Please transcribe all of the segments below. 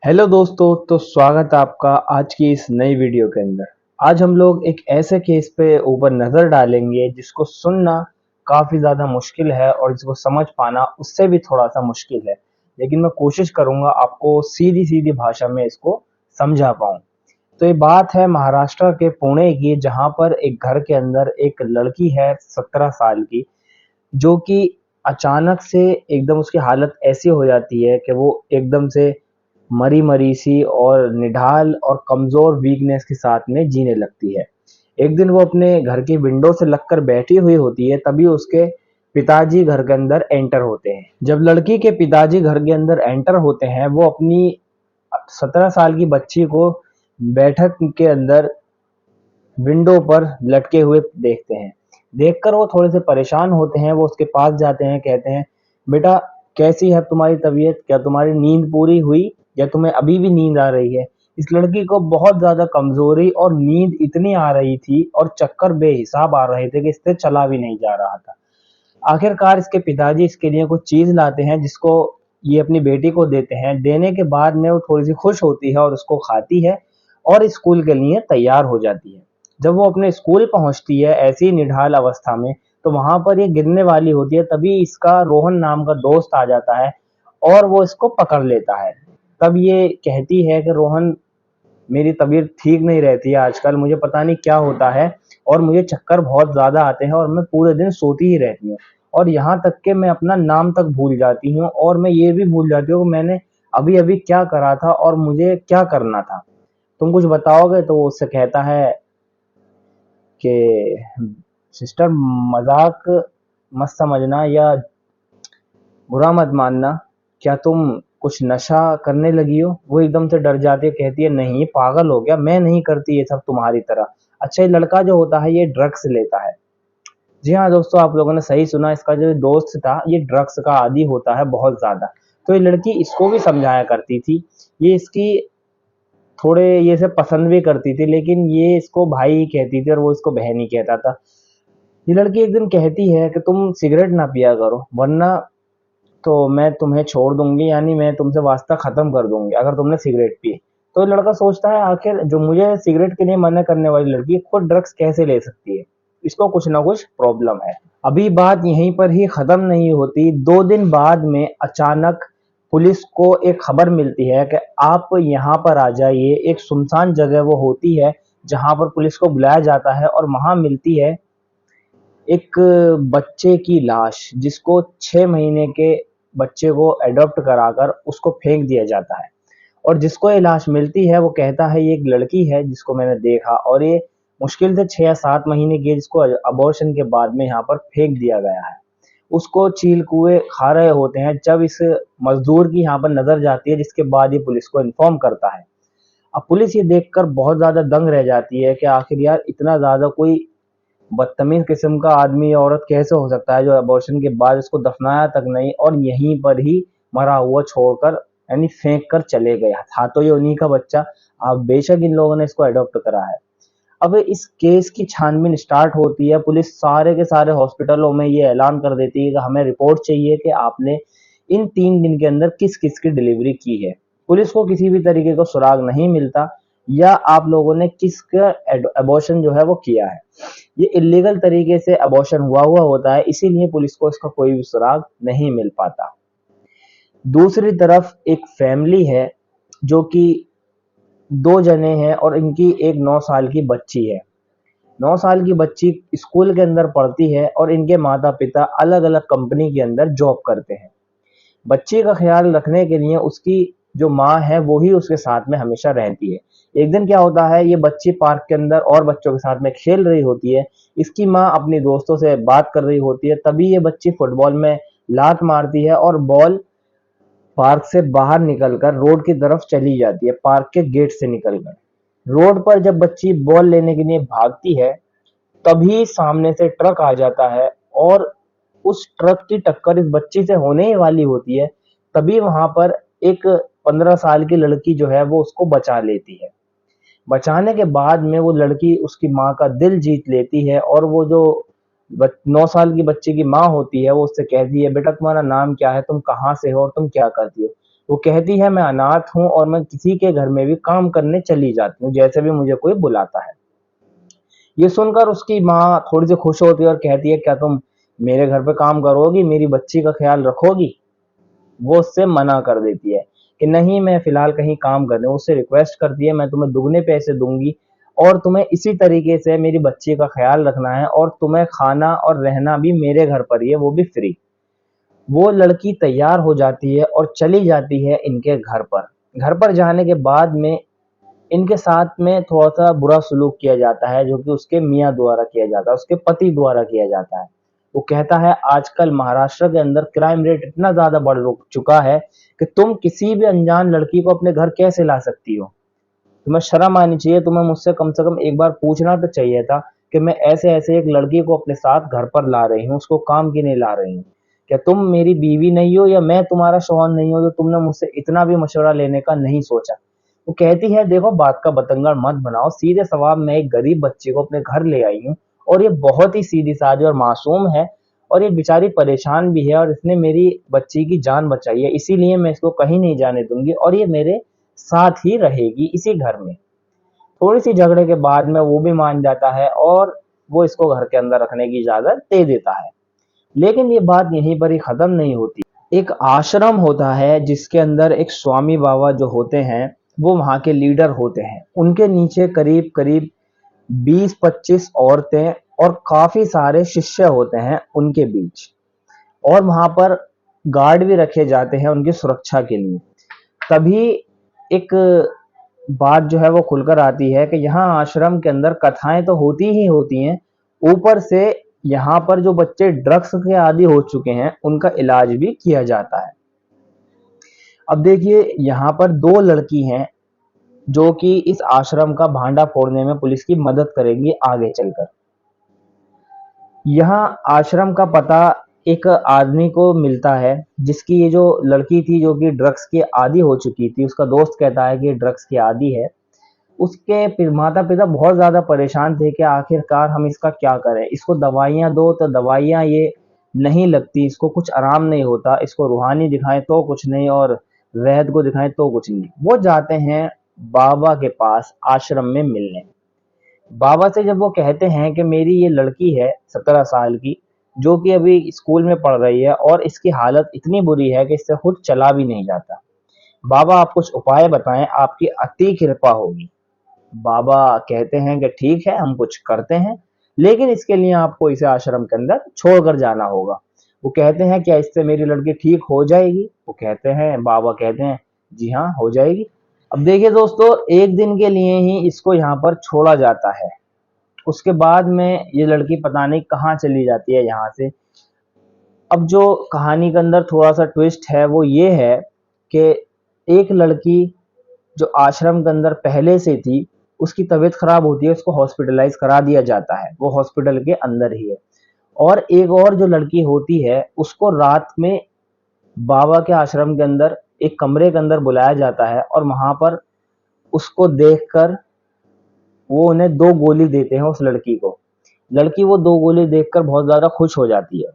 Hello दोस्तों, तो स्वागत है आपका आज की इस नई वीडियो के अंदर। आज हम लोग एक ऐसे केस पे ऊपर नज़र डालेंगे जिसको सुनना काफ़ी ज़्यादा मुश्किल है और जिसको समझ पाना उससे भी थोड़ा-सा मुश्किल है। लेकिन मैं कोशिश करूँगा आपको सीधी-सीधी भाषा में इसको समझा पाऊँ। तो ये बात है महाराष्ट्र के पुणे की, जहाँ पर एक घर के अंदर एक लड़की है 17 साल की, जो कि अचानक से एकदम उसकी हालत ऐसी हो जाती है कि वो एकदम से मरी-मरी सी और निढाल और कमज़ोर वीकनेस के साथ में जीने लगती है। एक दिन वो अपने घर की विंडो से लगकर बैठी हुई होती है, तभी उसके पिताजी घर के अंदर एंटर होते हैं। जब लड़की के पिताजी घर के अंदर एंटर होते हैं, वो अपनी 17 साल की बच्ची को बैठक के अंदर विंडो पर लटके हुए देखते हैं। देखकर वो थोड़े से परेशान होते हैं, वो उसके पास जाते हैं, कहते हैं, "बेटा, कैसी है तुम्हारी तबीयत? क्या तुम्हारी नींद पूरी हुई या तुम्हें अभी भी नींद आ रही है?" इस लड़की को बहुत ज़्यादा कमज़ोरी और नींद इतनी आ रही थी और चक्कर बेहिसाब आ रहे थे कि इससे चला भी नहीं जा रहा था। आखिरकार इसके पिताजी इसके लिए कुछ चीज़ लाते हैं, जिसको ये अपनी बेटी को देते हैं। देने के बाद में वो थोड़ी-सी खुश होती है और उसको खाती है और स्कूल के लिए तैयार हो जाती है। जब वो अपने स्कूल पहुँचती है ऐसी निढाल अवस्था में, तो वहाँ पर ये गिरने वाली होती है, तभी इसका रोहन नाम का दोस्त आ जाता है और वो इसको पकड़ लेता है। तब ये कहती है कि रोहन, मेरी तबीयत ठीक नहीं रहती है आजकल, मुझे पता नहीं क्या होता है और मुझे चक्कर बहुत ज़्यादा आते हैं और मैं पूरे दिन सोती ही रहती हूँ और यहाँ तक कि मैं अपना नाम तक भूल जाती हूँ और मैं ये भी भूल जाती हूँ कि मैंने अभी-अभी क्या करा था और मुझे क्या करना था। तुम कुछ बताओगे? तो वो उससे कहता है कि सिस्टर, मज़ाक मत समझना या बुरा मत मानना, क्या तुम कुछ नशा करने लगी हो? वो एकदम से डर जाती है, कहती है, नहीं पागल हो क्या, मैं नहीं करती ये सब तुम्हारी तरह। अच्छा, ये लड़का जो होता है ये ड्रग्स लेता है। जी हाँ दोस्तों, आप लोगों ने सही सुना, इसका जो दोस्त था ये ड्रग्स का आदी होता है बहुत ज़्यादा। तो ये लड़की इसको भी समझाया करती थी, ये इसकी थोड़े ये सब पसंद भी करती थी, लेकिन ये इसको भाई ही कहती थी और वो इसको बहन ही कहता था। ये लड़की एक दिन कहती है कि तुम सिगरेट ना पिया करो, वरना तो मैं तुम्हें छोड़ दूँगी, यानी मैं तुमसे वास्ता ख़त्म कर दूँगी अगर तुमने सिगरेट पी। तो लड़का सोचता है, आखिर जो मुझे सिगरेट के लिए मना करने वाली लड़की खुद ड्रग्स कैसे ले सकती है? इसको कुछ ना कुछ प्रॉब्लम है। अभी बात यहीं पर ही ख़त्म नहीं होती। 2 दिन बाद में अचानक पुलिस को एक खबर मिलती है कि आप यहाँ पर आ जाइए। एक सुनसान जगह वो होती है, जहाँ पर पुलिस को बुलाया जाता है और वहाँ मिलती है एक बच्चे की लाश, जिसको 6 महीने के बच्चे को एडॉप्ट कराकर उसको फेंक दिया जाता है और जिसको ये लाश मिलती है वो कहता है ये एक लड़की है जिसको मैंने देखा और ये मुश्किल से 6 या 7 महीने की है, जिसको अबॉर्शन के बाद में यहाँ पर फेंक दिया गया है। उसको चील-कौवे खा रहे होते हैं जब इस मज़दूर की यहाँ पर नज़र जाती है, जिसके बाद ये पुलिस को इन्फॉर्म करता है। अब पुलिस ये देखकर बहुत ज़्यादा दंग रह जाती है कि आखिर यार इतना ज़्यादा कोई बदतमीज किस्म का आदमी या औरत कैसे हो सकता है जो अबॉर्शन के बाद उसको दफनाया तक नहीं और यहीं पर ही मरा हुआ छोड़कर, यानी फेंक कर चले गया था। तो ये उन्हीं का बच्चा, अब बेशक इन लोगों ने इसको अडॉप्ट करा है। अब इस केस की छानबीन स्टार्ट होती है। पुलिस सारे के सारे हॉस्पिटलों में ये ऐलान कर देती है कि हमें रिपोर्ट चाहिए कि आपने इन 3 दिन के अंदर किस किस की डिलीवरी की है। पुलिस को किसी भी तरीके का सुराग नहीं मिलता या आप लोगों ने किसका अबॉर्शन जो है वो किया है। ये इलीगल तरीके से अबॉर्शन हुआ होता है, इसीलिए पुलिस को इसका कोई भी सुराग नहीं मिल पाता। दूसरी तरफ एक फैमिली है जो कि 2 जने हैं और इनकी एक 9 साल की बच्ची है। 9 साल की बच्ची स्कूल के अंदर पढ़ती है और इनके माता-पिता अलग-अलग कंपनी के अंदर जॉब करते हैं। बच्ची का ख्याल रखने के लिए उसकी जो माँ है वो ही उसके साथ में हमेशा रहती है। एक दिन क्या होता है, ये बच्ची पार्क के अंदर और बच्चों के साथ में खेल रही होती है। इसकी माँ अपनी दोस्तों से बात कर रही होती है, तभी ये बच्ची फुटबॉल में लात मारती है और बॉल पार्क से बाहर निकलकर रोड की तरफ चली जाती है, पार्क के गेट से निकलकर। रोड पर जब बच्ची बॉल लेने के लिए भागती है, तभी सामने से ट्रक आ जाता है और उस ट्रक की टक्कर इस बच्ची से होने ही वाली होती है। तभी वहां पर एक 15 साल की लड़की जो है वो उसको बचा लेती है। बचाने के बाद में वो लड़की उसकी माँ का दिल जीत लेती है और वो जो 9 साल की बच्ची की माँ होती है वो उससे कहती है, बेटा तुम्हारा नाम क्या है, तुम कहाँ से हो और तुम क्या करती हो? वो कहती है मैं अनाथ हूँ और मैं किसी के घर में भी काम करने चली जाती हूँ जैसे भी मुझे कोई बुलाता है। ये सुनकर उसकी माँ थोड़ी सी खुश होती है और कहती है क्या तुम मेरे घर पे काम करोगी, मेरी बच्ची का ख्याल रखोगी? वो उससे मना कर देती है कि नहीं, मैं फिलहाल कहीं काम कर रही हूँ। उससे रिक्वेस्ट करती है मैं तुम्हें दुगने पैसे दूंगी और तुम्हें इसी तरीके से मेरी बच्ची का ख्याल रखना है और तुम्हें खाना और रहना भी मेरे घर पर ही है, वो भी फ्री। वो लड़की तैयार हो जाती है और चली जाती है इनके घर पर। घर पर जाने के बाद में इनके साथ में थोड़ा-सा बुरा सलूक किया जाता है, जो कि उसके मियाँ द्वारा किया जाता है, उसके पति द्वारा किया जाता है। वो कहता है आजकल महाराष्ट्र के अंदर क्राइम रेट इतना ज़्यादा बढ़ रु चुका है कि तुम किसी भी अनजान लड़की को अपने घर कैसे ला सकती हो? तुम्हें शर्म आनी चाहिए, तुम्हें मुझसे कम से कम एक बार पूछना तो चाहिए था कि मैं ऐसे-ऐसे एक लड़की को अपने साथ घर पर ला रही हूँ, उसको काम के लिए ला रही हूँ। क्या तुम मेरी बीवी नहीं हो या मैं तुम्हारा शौहर नहीं हूँ, जो तुमने मुझसे इतना भी मशवरा लेने का नहीं सोचा? वो कहती है देखो बात का बतंगड़ मत बनाओ, सीधे सवाब मैं एक गरीब बच्चे को अपने घर ले आई हूँ और ये बहुत ही सीधी-सादी और मासूम है और ये बेचारी परेशान भी है और इसने मेरी बच्ची की जान बचाई है, इसीलिए मैं इसको कहीं नहीं जाने दूँगी और ये मेरे साथ ही रहेगी इसी घर में। थोड़ी-सी झगड़े के बाद में वो भी मान जाता है और वो इसको घर के अंदर रखने की इजाज़त दे देता है। लेकिन ये बात यहीं पर ही खत्म नहीं होती। एक आश्रम होता है जिसके अंदर एक स्वामी बाबा जो होते हैं, वो वहाँ के लीडर होते हैं। उनके नीचे करीब-करीब 20-25 औरतें और काफ़ी सारे शिष्य होते हैं उनके बीच। और वहाँ पर गार्ड भी रखे जाते हैं उनकी सुरक्षा के लिए। तभी एक बात जो है वो खुलकर आती है कि यहाँ आश्रम के अंदर कथाएं तो होती ही होती हैं, ऊपर से यहाँ पर जो बच्चे ड्रग्स के आदी हो चुके हैं उनका इलाज भी किया जाता है। अब देखिए यहाँ पर दो लड़की हैं जो कि इस आश्रम का भांडा फोड़ने में पुलिस की मदद करेंगी आगे चलकर। यहाँ आश्रम का पता एक आदमी को मिलता है जिसकी ये जो लड़की थी जो कि ड्रग्स की आदी हो चुकी थी, उसका दोस्त कहता है कि ड्रग्स की आदी है। उसके माता पिता बहुत ज्यादा परेशान थे कि आखिरकार हम इसका क्या करें, इसको दवाइयाँ दो तो दवाइयाँ ये नहीं लगती, इसको कुछ आराम नहीं होता, इसको रूहानी दिखाएं तो कुछ नहीं और वैद्य को दिखाएं तो कुछ नहीं। वो जाते हैं बाबा के पास आश्रम में मिलने। बाबा से जब वो कहते हैं कि मेरी ये लड़की है 17 साल की जो कि अभी स्कूल में पढ़ रही है और इसकी हालत इतनी बुरी है कि इससे खुद चला भी नहीं जाता, बाबा आप कुछ उपाय बताएं, आपकी अति कृपा होगी। बाबा कहते हैं कि ठीक है हम कुछ करते हैं, लेकिन इसके लिए आपको इसे आश्रम के अंदर छोड़कर जाना होगा। वो कहते हैं क्या इससे मेरी लड़की ठीक हो जाएगी? वो कहते हैं, बाबा कहते हैं जी हाँ हो जाएगी। अब देखिए दोस्तों, एक दिन के लिए ही इसको यहाँ पर छोड़ा जाता है, उसके बाद में ये लड़की पता नहीं कहाँ चली जाती है यहाँ से। अब जो कहानी के अंदर थोड़ा सा ट्विस्ट है वो ये है कि एक लड़की जो आश्रम के अंदर पहले से थी उसकी तबीयत खराब होती है, उसको हॉस्पिटलाइज करा दिया जाता है, वो हॉस्पिटल के अंदर ही है। और एक और जो लड़की होती है उसको रात में बाबा के आश्रम के अंदर एक कमरे के अंदर बुलाया जाता है और वहां पर उसको देखकर वो उन्हें 2 गोली देते हैं उस लड़की को। लड़की वो 2 गोली देखकर बहुत ज़्यादा खुश हो जाती है,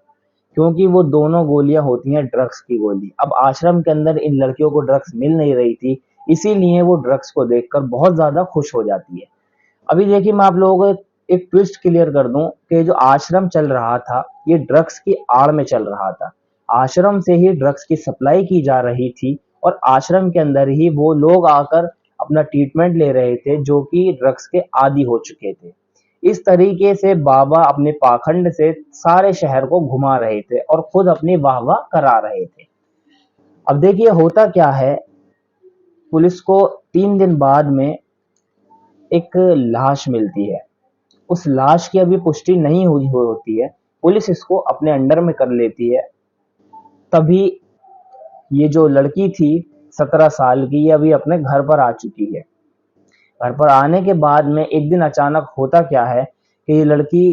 क्योंकि वो दोनों गोलियाँ होती हैं ड्रग्स की गोली। अब आश्रम के अंदर इन लड़कियों को ड्रग्स मिल नहीं रही थी, इसीलिए वो ड्रग्स को देखकर बहुत ज़्यादा खुश हो जाती है। अभी देखिए मैं आप लोगों को एक ट्विस्ट क्लियर कर दूं कि जो आश्रम चल रहा था ये ड्रग्स की आड़ में चल रहा था। आश्रम से ही ड्रग्स की सप्लाई की जा रही थी और आश्रम के अंदर ही वो लोग आकर अपना ट्रीटमेंट ले रहे थे जो कि ड्रग्स के आदी हो चुके थे। इस तरीके से बाबा अपने पाखंड से सारे शहर को घुमा रहे थे और खुद अपनी वाहवाह करा रहे थे। अब देखिए होता क्या है, पुलिस को 3 दिन बाद में एक लाश मिलती है। उस लाश की अभी पुष्टि नहीं हुई होती है, पुलिस इसको अपने अंडर में कर लेती है। तभी ये जो लड़की थी 17 साल की, ये अभी अपने घर पर आ चुकी है। घर पर आने के बाद में एक दिन अचानक होता क्या है कि ये लड़की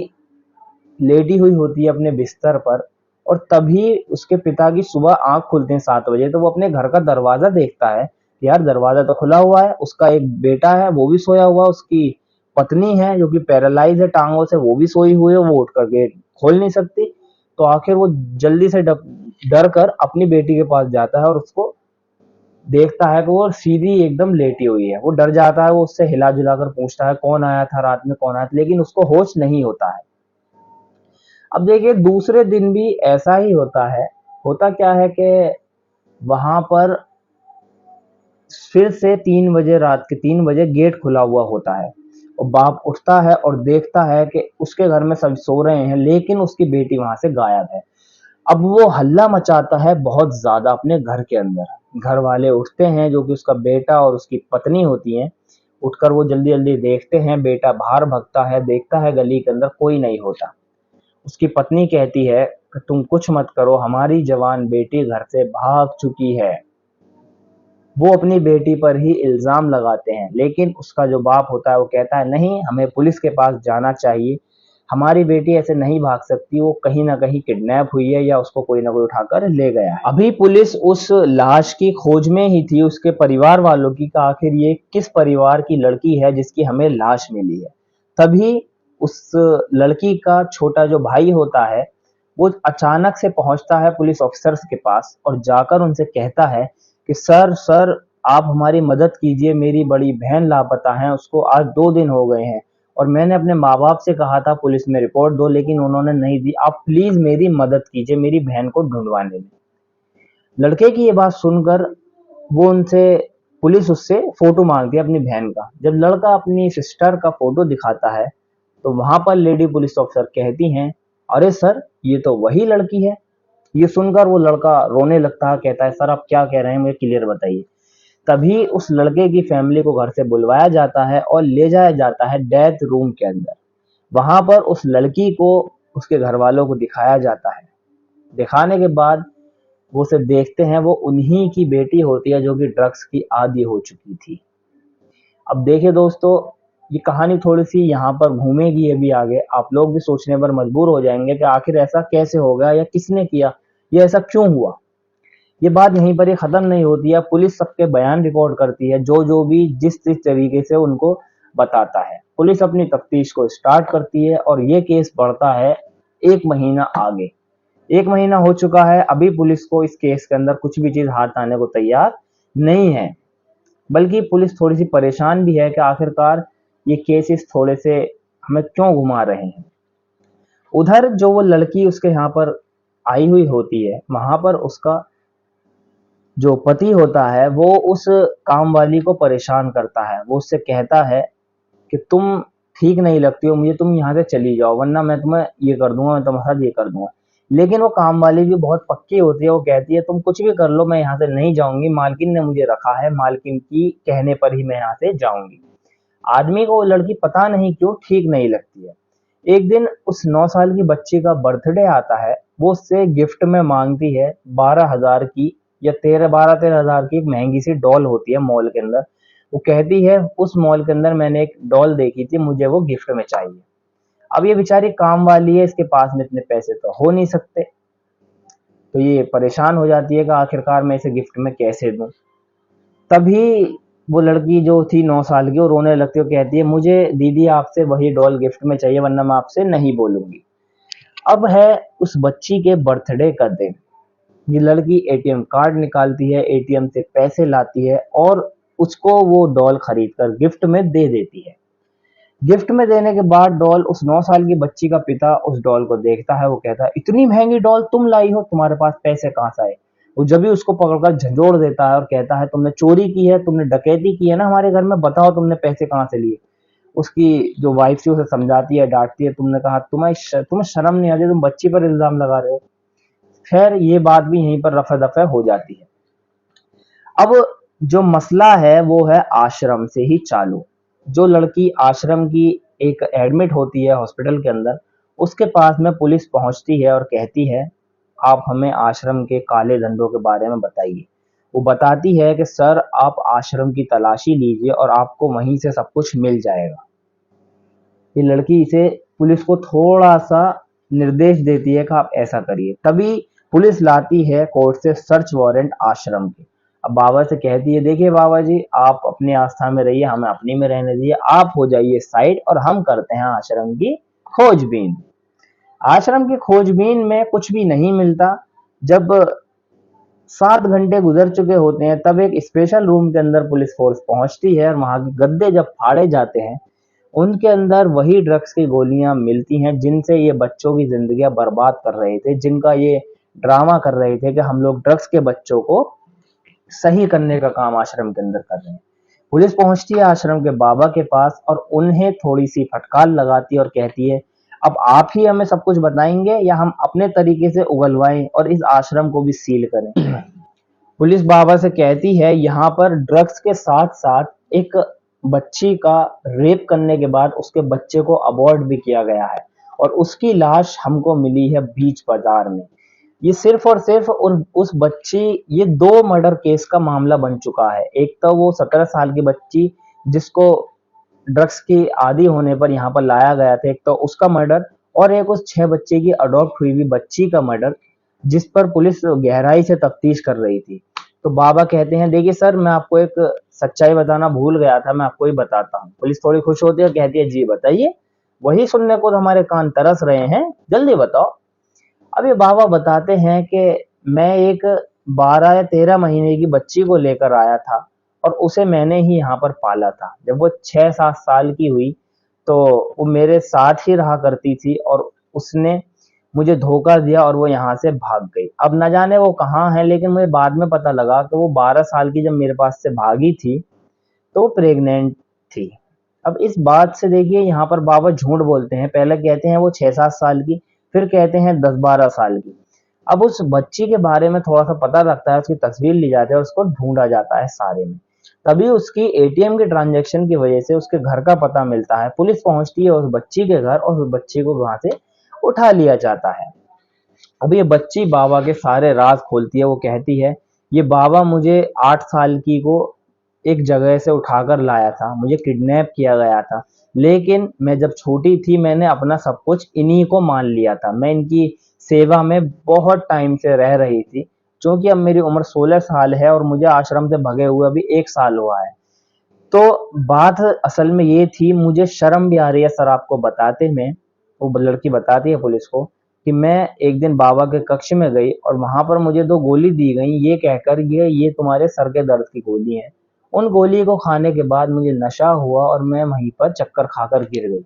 लेटी हुई होती है अपने बिस्तर पर और तभी उसके पिता की सुबह आंख खुलते हैं 7 बजे, तो वो अपने घर का दरवाजा देखता है कि यार दरवाजा तो खुला हुआ है, उसका एक बेटा है वो भी सोया हुआ, उसकी पत्नी है जो कि पैरालाइज है टांगों से वो भी सोई हुई है, वो उठकर गेट खोल नहीं सकती। तो आखिर वो जल्दी से डर कर अपनी बेटी के पास जाता है और उसको देखता है कि वो सीधी एकदम लेटी हुई है। वो डर जाता है, वो उससे हिला जुला कर पूछता है कौन आया था रात में, कौन आया था, लेकिन उसको होश नहीं होता है। अब देखिए दूसरे दिन भी ऐसा ही होता है। होता क्या है कि वहां पर फिर से 3 बजे, रात के 3 बजे गेट खुला हुआ होता है और बाप उठता है और देखता है कि उसके घर में सब सो रहे हैं, लेकिन उसकी बेटी वहां से गायब है। अब वो हल्ला मचाता है बहुत ज्यादा अपने घर के अंदर। घर वाले उठते हैं, जो कि उसका बेटा और उसकी पत्नी होती हैं। उठकर वो जल्दी जल्दी देखते हैं, बेटा बाहर भगता है, देखता है गली के अंदर कोई नहीं होता। उसकी पत्नी कहती है कि तुम कुछ मत करो, हमारी जवान बेटी घर से भाग चुकी है। वो अपनी बेटी पर ही इल्जाम लगाते हैं, लेकिन उसका जो बाप होता है वो कहता है नहीं, हमें पुलिस के पास जाना चाहिए, हमारी बेटी ऐसे नहीं भाग सकती, वो कहीं ना कहीं किडनैप हुई है या उसको कोई ना कोई उठाकर ले गया है। अभी पुलिस उस लाश की खोज में ही थी, उसके परिवार वालों की, कि आखिर ये किस परिवार की लड़की है जिसकी हमें लाश मिली है। तभी उस लड़की का छोटा जो भाई होता है वो अचानक से पहुंचता है पुलिस ऑफिसर्स के पास और जाकर उनसे कहता है कि सर सर, आप हमारी मदद कीजिए, मेरी बड़ी बहन लापता है, उसको आज 2 दिन हो गए हैं और मैंने अपने माँ बाप से कहा था पुलिस में रिपोर्ट दो, लेकिन उन्होंने नहीं दी, आप प्लीज मेरी मदद कीजिए मेरी बहन को ढूंढवाने में। लड़के की ये बात सुनकर वो उनसे पुलिस उससे फोटो मांगती है अपनी बहन का। जब लड़का अपनी सिस्टर का फोटो दिखाता है तो वहां पर लेडी पुलिस ऑफिसर कहती हैं, अरे सर, ये तो वही लड़की है। ये सुनकर वो लड़का रोने लगता है, कहता है सर आप क्या कह रहे हैं, मुझे क्लियर बताइए। तभी उस लड़के की फैमिली को घर से बुलवाया जाता है और ले जाया जाता है डेथ रूम के अंदर। वहां पर उस लड़की को उसके घर वालों को दिखाया जाता है। दिखाने के बाद वो उसे देखते हैं, वो उन्हीं की बेटी होती है जो कि ड्रग्स की आदी हो चुकी थी। अब देखिए दोस्तों, ये कहानी थोड़ी सी यहाँ पर घूमेगी अभी आगे, आप लोग भी सोचने पर मजबूर हो जाएंगे कि आखिर ऐसा कैसे हो गया या किसने किया, ये ऐसा क्यों हुआ। ये बात यहीं पर ही खत्म नहीं होती है। पुलिस सबके बयान रिकॉर्ड करती है, जो जो भी जिस जिस तरीके से उनको बताता है। पुलिस अपनी तफ्तीश को स्टार्ट करती है और ये केस बढ़ता है 1 महीना आगे। 1 महीना हो चुका है, अभी पुलिस को इस केस के अंदर कुछ भी चीज हाथ आने को तैयार नहीं है, बल्कि पुलिस थोड़ी सी परेशान भी है कि आखिरकार ये केसेस थोड़े से हमें क्यों घुमा रहे हैं। उधर जो वो लड़की उसके यहाँ पर आई हुई होती है, वहां पर उसका जो पति होता है वो उस काम वाली को परेशान करता है। वो उससे कहता है कि तुम ठीक नहीं लगती हो मुझे, तुम यहाँ से चली जाओ, वरना मैं तुम्हें ये कर दूंगा, मैं तुम्हारे साथ ये कर दूंगा। लेकिन वो काम वाली भी बहुत पक्की होती है, वो कहती है तुम कुछ भी कर लो, मैं यहाँ से नहीं जाऊंगी, मालकिन ने मुझे रखा है, मालकिन की कहने पर ही मैं यहाँ से जाऊंगी। आदमी को वो लड़की पता नहीं क्यों ठीक नहीं लगती है। एक दिन उस 9 साल की बच्ची का बर्थडे आता है, वो उससे गिफ्ट में मांगती है 12,000 की या 12-13 हजार की एक महंगी सी डॉल होती है मॉल के अंदर। वो कहती है उस मॉल के अंदर मैंने एक डॉल देखी थी, मुझे वो गिफ्ट में चाहिए। अब ये बेचारी काम वाली है, इसके पास में इतने पैसे तो हो नहीं सकते, तो ये परेशान हो जाती है कि आखिरकार मैं इसे गिफ्ट में कैसे दूं। तभी वो लड़की जो थी 9 साल की, वो रोने लगती है, वो कहती है मुझे दीदी आपसे वही डॉल गिफ्ट में चाहिए, वरना मैं आपसे नहीं बोलूंगी। अब है उस बच्ची के बर्थडे का दिन। ये लड़की एटीएम कार्ड निकालती है, एटीएम से पैसे लाती है और उसको वो डॉल खरीद कर गिफ्ट में दे देती है। गिफ्ट में देने के बाद डॉल, उस 9 साल की बच्ची का पिता उस डॉल को देखता है, वो कहता है इतनी महंगी डॉल तुम लाई हो, तुम्हारे पास पैसे कहाँ से आए। वो जब भी उसको पकड़कर झंझोड़ देता है और कहता है तुमने चोरी की है, तुमने डकैती की है ना हमारे घर में, बताओ तुमने पैसे कहाँ से लिए। उसकी जो वाइफ थी उसे समझाती है, डांटती है, तुमने कहा तुम्हें शर्म नहीं आती, तुम बच्ची पर इल्जाम लगा रहे हो। खैर ये बात भी यहीं पर रफा दफा हो जाती है। अब जो मसला है वो है आश्रम से ही चालू। जो लड़की आश्रम की एक एडमिट होती है हॉस्पिटल के अंदर, उसके पास में पुलिस पहुंचती है और कहती है आप हमें आश्रम के काले धंधों के बारे में बताइए। वो बताती है कि सर आप आश्रम की तलाशी लीजिए और आपको वहीं से सब कुछ मिल जाएगा। ये लड़की इसे पुलिस को थोड़ा सा निर्देश देती है कि आप ऐसा करिए। तभी पुलिस लाती है कोर्ट से सर्च वारंट आश्रम के। अब बाबा से कहती है देखिए बाबा जी, आप अपनी आस्था में रहिए, हमें अपनी में रहने दीजिए, आप हो जाइए साइड और हम करते हैं आश्रम की खोजबीन। आश्रम की खोजबीन में कुछ भी नहीं मिलता। जब 7 घंटे गुजर चुके होते हैं, तब एक स्पेशल रूम के अंदर पुलिस फोर्स पहुंचती है और वहां के गद्दे जब फाड़े जाते हैं, उनके अंदर वही ड्रग्स की गोलियां मिलती हैं जिनसे ये बच्चों की जिंदगियां बर्बाद कर रहे थे, जिनका ये ड्रामा कर रहे थे कि हम लोग ड्रग्स के बच्चों को सही करने का काम आश्रम के अंदर कर रहे हैं। पुलिस पहुंचती है आश्रम के बाबा के पास और उन्हें थोड़ी सी फटकार लगाती है और कहती है, अब आप ही हमें सब कुछ बताएंगे या हम अपने तरीके से उगलवाएं और इस आश्रम को भी सील करें। पुलिस बाबा से कहती है, यहाँ पर ड्रग्स के साथ साथ एक बच्ची का रेप करने के बाद उसके बच्चे को अबॉर्ट भी किया गया है और उसकी लाश हमको मिली है बीच बाजार में। ये सिर्फ और सिर्फ और उस बच्ची, ये 2 मर्डर केस का मामला बन चुका है। एक तो वो 17 साल की बच्ची जिसको ड्रग्स की आदी होने पर यहाँ पर लाया गया था, एक तो उसका मर्डर, और एक उस 6 बच्चे की अडॉप्ट हुई हुई बच्ची का मर्डर, जिस पर पुलिस गहराई से तफ्तीश कर रही थी। तो बाबा कहते हैं, देखिए सर, मैं आपको एक सच्चाई बताना भूल गया था, मैं आपको ही बताता हूँ। पुलिस थोड़ी खुश होती है, कहती है, जी बताइए, वही सुनने को तो हमारे कान तरस रहे हैं, जल्दी बताओ। अब ये बाबा बताते हैं कि मैं एक 12 या 13 महीने की बच्ची को लेकर आया था और उसे मैंने ही यहाँ पर पाला था। जब वो 6-7 साल की हुई तो वो मेरे साथ ही रहा करती थी और उसने मुझे धोखा दिया और वो यहाँ से भाग गई। अब न जाने वो कहाँ है, लेकिन मुझे बाद में पता लगा कि वो 12 साल की जब मेरे पास से भागी थी तो वो प्रेग्नेंट थी। अब इस बात से देखिए, यहाँ पर बाबा झूठ बोलते हैं। पहले कहते हैं वो 6-7 साल की, फिर कहते हैं 10-12 साल की। अब उस बच्ची के बारे में थोड़ा सा पता लगता है, उसकी तस्वीर ली जाती है और उसको ढूंढा जाता है सारे में। तभी उसकी एटीएम के ट्रांजैक्शन की वजह से उसके घर का पता मिलता है। पुलिस पहुंचती है उस बच्ची के घर और उस बच्ची को वहां से उठा लिया जाता है। अब ये बच्ची बाबा के सारे राज खोलती है। वो कहती है, ये बाबा मुझे 8 साल की को एक जगह से उठाकर लाया था, मुझे किडनैप किया गया था, लेकिन मैं जब छोटी थी मैंने अपना सब कुछ इन्हीं को मान लिया था। मैं इनकी सेवा में बहुत टाइम से रह रही थी, क्योंकि अब मेरी उम्र 16 साल है और मुझे आश्रम से भगे हुए अभी 1 साल हुआ है। तो बात असल में ये थी, मुझे शर्म भी आ रही है सर आपको बताते में। वो लड़की बताती है पुलिस को कि मैं एक दिन बाबा के कक्ष में गई और वहां पर मुझे 2 गोली दी गई, ये कहकर ये तुम्हारे सर के दर्द की गोली है। उन गोली को खाने के बाद मुझे नशा हुआ और मैं वहीं पर चक्कर खाकर गिर गई।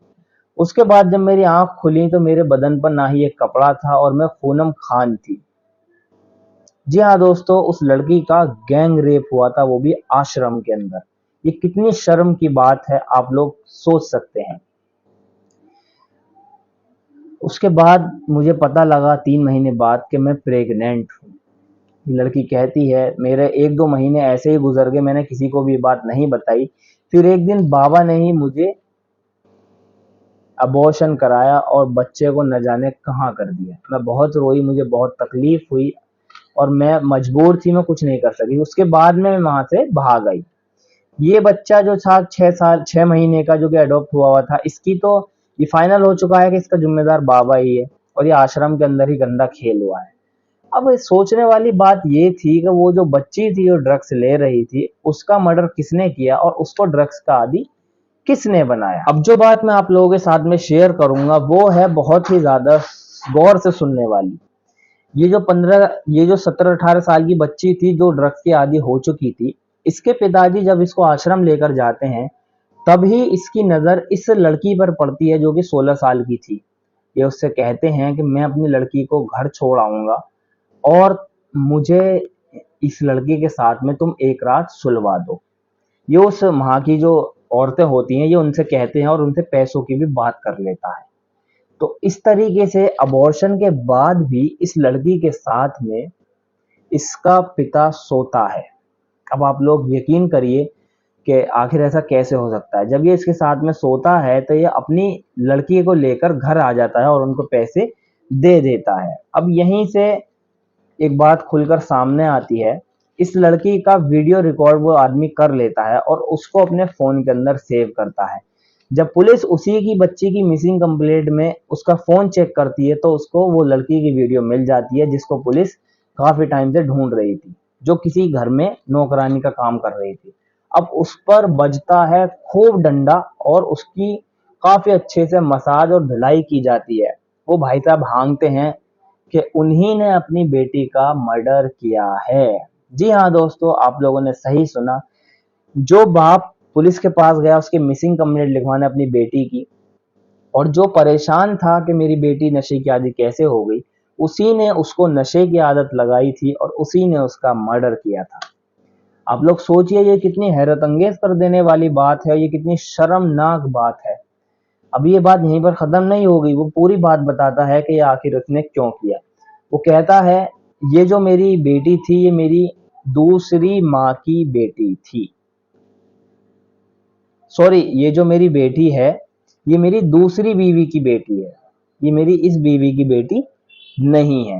उसके बाद जब मेरी आंख खुली तो मेरे बदन पर ना ही एक कपड़ा था और मैं पूनम खान थी। जी हाँ दोस्तों, उस लड़की का गैंग रेप हुआ था, वो भी आश्रम के अंदर। ये कितनी शर्म की बात है, आप लोग सोच सकते हैं। उसके बाद मुझे पता लगा 3 महीने बाद कि मैं प्रेग्नेंट हूँ। लड़की कहती है, मेरे 1-2 महीने ऐसे ही गुजर गए, मैंने किसी को भी बात नहीं बताई। फिर एक दिन बाबा ने ही मुझे अबॉर्शन कराया और बच्चे को न जाने कहाँ कर दिया। मैं बहुत रोई, मुझे बहुत तकलीफ हुई और मैं मजबूर थी, मैं कुछ नहीं कर सकी। उसके बाद में मैं वहां से भाग आई। ये बच्चा जो था 6 महीने का, जो कि अडॉप्ट हुआ हुआ था, इसकी तो ये फाइनल हो चुका है कि इसका जिम्मेदार बाबा ही है और ये आश्रम के अंदर ही गंदा खेल हुआ है। अब सोचने वाली बात ये थी कि वो जो बच्ची थी जो ड्रग्स ले रही थी, उसका मर्डर किसने किया और उसको ड्रग्स का आदी किसने बनाया। अब जो बात मैं आप लोगों के साथ में शेयर करूंगा वो है बहुत ही ज्यादा गौर से सुनने वाली। ये जो 17-18 साल की बच्ची थी जो ड्रग्स की आदी हो चुकी थी, इसके पिताजी जब इसको आश्रम लेकर जाते हैं तभी इसकी नजर इस लड़की पर पड़ती है जो कि 16 साल की थी। ये उससे कहते हैं कि मैं अपनी लड़की को घर छोड़ आऊंगा और मुझे इस लड़की के साथ में तुम एक रात सुलवा दो। ये उस वहां की जो औरतें होती हैं ये उनसे कहते हैं और उनसे पैसों की भी बात कर लेता है। तो इस तरीके से अबॉर्शन के बाद भी इस लड़की के साथ में इसका पिता सोता है। अब आप लोग यकीन करिए कि आखिर ऐसा कैसे हो सकता है। जब ये इसके साथ में सोता है तो ये अपनी लड़की को लेकर घर आ जाता है और उनको पैसे दे देता है। अब यहीं से एक बात खुलकर सामने आती है, इस लड़की का वीडियो रिकॉर्ड वो आदमी कर लेता है और उसको अपने फोन के अंदर सेव करता है। जब पुलिस उसी की बच्ची की मिसिंग कंप्लेंट में उसका फोन चेक करती है तो उसको वो लड़की की वीडियो मिल जाती है जिसको पुलिस काफी टाइम से ढूंढ रही थी, जो किसी घर में नौकरानी का काम कर रही थी। अब उस पर बजता है खूब डंडा और उसकी काफी अच्छे से मसाज और धुलाई की जाती है। वो भाई साहब हांगते हैं कि उन्हीं ने अपनी बेटी का मर्डर किया है। जी हाँ दोस्तों, आप लोगों ने सही सुना। जो बाप पुलिस के पास गया उसकी मिसिंग कंप्लेंट लिखवाने अपनी बेटी की, और जो परेशान था कि मेरी बेटी नशे की आदी कैसे हो गई, उसी ने उसको नशे की आदत लगाई थी और उसी ने उसका मर्डर किया था। आप लोग सोचिए, ये कितनी हैरत अंगेज कर देने वाली बात है, ये कितनी शर्मनाक बात है। अब ये बात यहीं पर खत्म नहीं होगी, वो पूरी बात बताता है कि ये आखिर उसने क्यों किया। वो कहता है, ये जो मेरी बेटी थी, ये मेरी दूसरी माँ की बेटी थी। सॉरी, ये जो मेरी बेटी है, ये मेरी दूसरी बीवी की बेटी है, ये मेरी इस बीवी की बेटी नहीं है।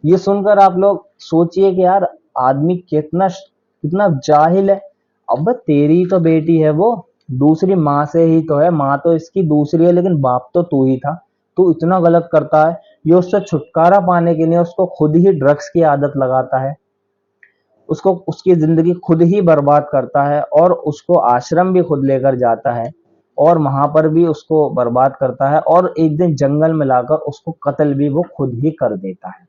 ये सुनकर आप लोग सोचिए कि यार आदमी कितना कितना जाहिल है। अब तेरी तो बेटी है, वो दूसरी माँ से ही तो है, माँ तो इसकी दूसरी है, लेकिन बाप तो तू ही था। तू इतना गलत करता है। ये उससे छुटकारा पाने के लिए उसको खुद ही ड्रग्स की आदत लगाता है, उसको उसकी जिंदगी खुद ही बर्बाद करता है, और उसको आश्रम भी खुद लेकर जाता है और वहां पर भी उसको बर्बाद करता है, और एक दिन जंगल में लाकर उसको कत्ल भी वो खुद ही कर देता है।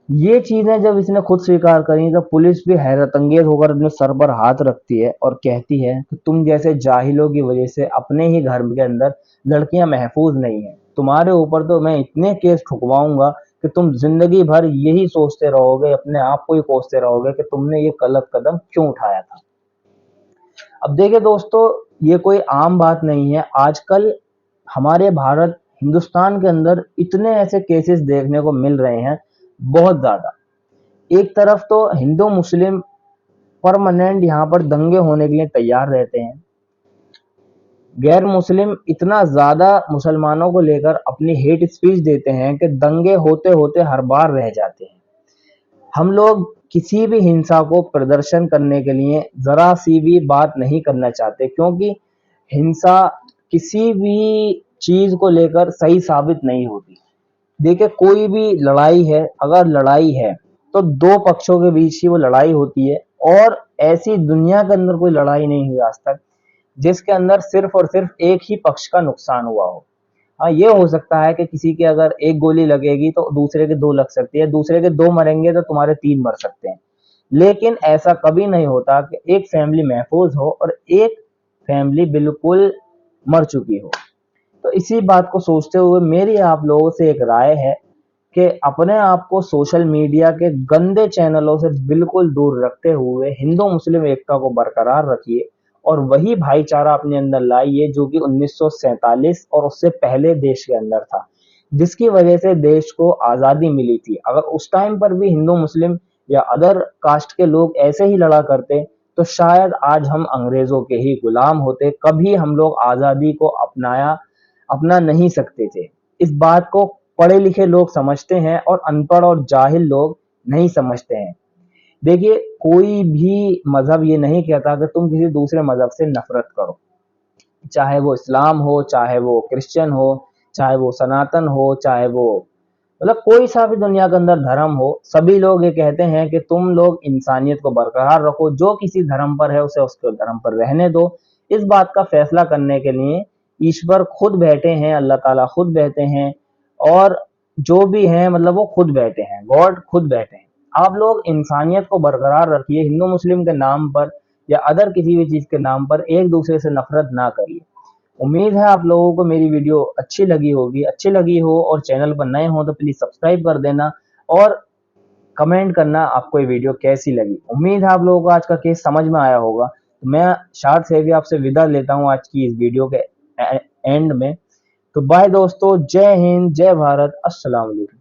ये चीजें जब इसने खुद स्वीकार करी तो पुलिस भी हैरत अंगेज होकर अपने सर पर हाथ रखती है और कहती है कि तुम जैसे जाहिलों की वजह से अपने ही घर के अंदर लड़कियां महफूज नहीं है। तुम्हारे ऊपर तो मैं इतने केस ठुकवाऊंगा कि तुम जिंदगी भर यही सोचते रहोगे, अपने आप को ही कोसते रहोगे कि तुमने ये गलत कदम क्यों उठाया था। अब देखिए दोस्तों, ये कोई आम बात नहीं है। आजकल हमारे भारत हिंदुस्तान के अंदर इतने ऐसे केसेस देखने को मिल रहे हैं, बहुत ज्यादा। एक तरफ तो हिंदू मुस्लिम परमानेंट यहाँ पर दंगे होने के लिए तैयार रहते हैं, गैर मुस्लिम इतना ज्यादा मुसलमानों को लेकर अपनी हेट स्पीच देते हैं कि दंगे होते होते हर बार रह जाते हैं। हम लोग किसी भी हिंसा को प्रदर्शन करने के लिए जरा सी भी बात नहीं करना चाहते, क्योंकि हिंसा किसी भी चीज को लेकर सही साबित नहीं होती। देखिए, कोई भी लड़ाई है, अगर लड़ाई है तो दो पक्षों के बीच ही वो लड़ाई होती है, और ऐसी दुनिया के अंदर कोई लड़ाई नहीं हुई आज तक जिसके अंदर सिर्फ और सिर्फ एक ही पक्ष का नुकसान हुआ हो। हाँ, ये हो सकता है कि किसी के अगर एक गोली लगेगी तो दूसरे के दो लग सकती है, दूसरे के दो मरेंगे तो तुम्हारे तीन मर सकते हैं, लेकिन ऐसा कभी नहीं होता कि एक फैमिली महफूज हो और एक फैमिली बिल्कुल मर चुकी हो। तो इसी बात को सोचते हुए मेरी आप लोगों से एक राय है कि अपने आप को सोशल मीडिया के गंदे चैनलों से बिल्कुल दूर रखते हुए हिंदू मुस्लिम एकता को बरकरार रखिए, और वही भाईचारा अपने अंदर लाइए जो कि 1947 और उससे पहले देश के अंदर था, जिसकी वजह से देश को आजादी मिली थी। अगर उस टाइम पर भी हिंदू मुस्लिम या अदर कास्ट के लोग ऐसे ही लड़ा करते तो शायद आज हम अंग्रेजों के ही गुलाम होते, कभी हम लोग आजादी को अपना नहीं सकते थे। इस बात को पढ़े लिखे लोग समझते हैं और अनपढ़ और जाहिल लोग नहीं समझते हैं। देखिए, कोई भी मजहब ये नहीं कहता कि तुम किसी दूसरे मजहब से नफरत करो, चाहे वो इस्लाम हो, चाहे वो क्रिश्चियन हो, चाहे वो सनातन हो, चाहे वो मतलब कोई सा भी दुनिया के अंदर धर्म हो, सभी लोग ये कहते हैं कि तुम लोग इंसानियत को बरकरार रखो, जो किसी धर्म पर है उसे उसके धर्म पर रहने दो। इस बात का फैसला करने के लिए ईश्वर खुद बैठे हैं, अल्लाह ताला खुद बैठे हैं, और जो भी हैं मतलब वो खुद बैठे हैं, गॉड खुद बैठे हैं। आप लोग इंसानियत को बरकरार रखिए, हिंदू मुस्लिम के नाम पर या अदर किसी भी चीज के नाम पर एक दूसरे से नफरत ना करिए। उम्मीद है आप लोगों को मेरी वीडियो अच्छी लगी होगी। अच्छी लगी हो और चैनल पर नए हो तो प्लीज सब्सक्राइब कर देना, और कमेंट करना आपको ये वीडियो कैसी लगी। उम्मीद है आप लोगों को आज का केस समझ में आया होगा। तो मैं शाद से भी आपसे विदा लेता हूँ आज की इस वीडियो के एंड में। तो बाय दोस्तों, जय हिंद, जय भारत, अस्सलाम वालेकुम।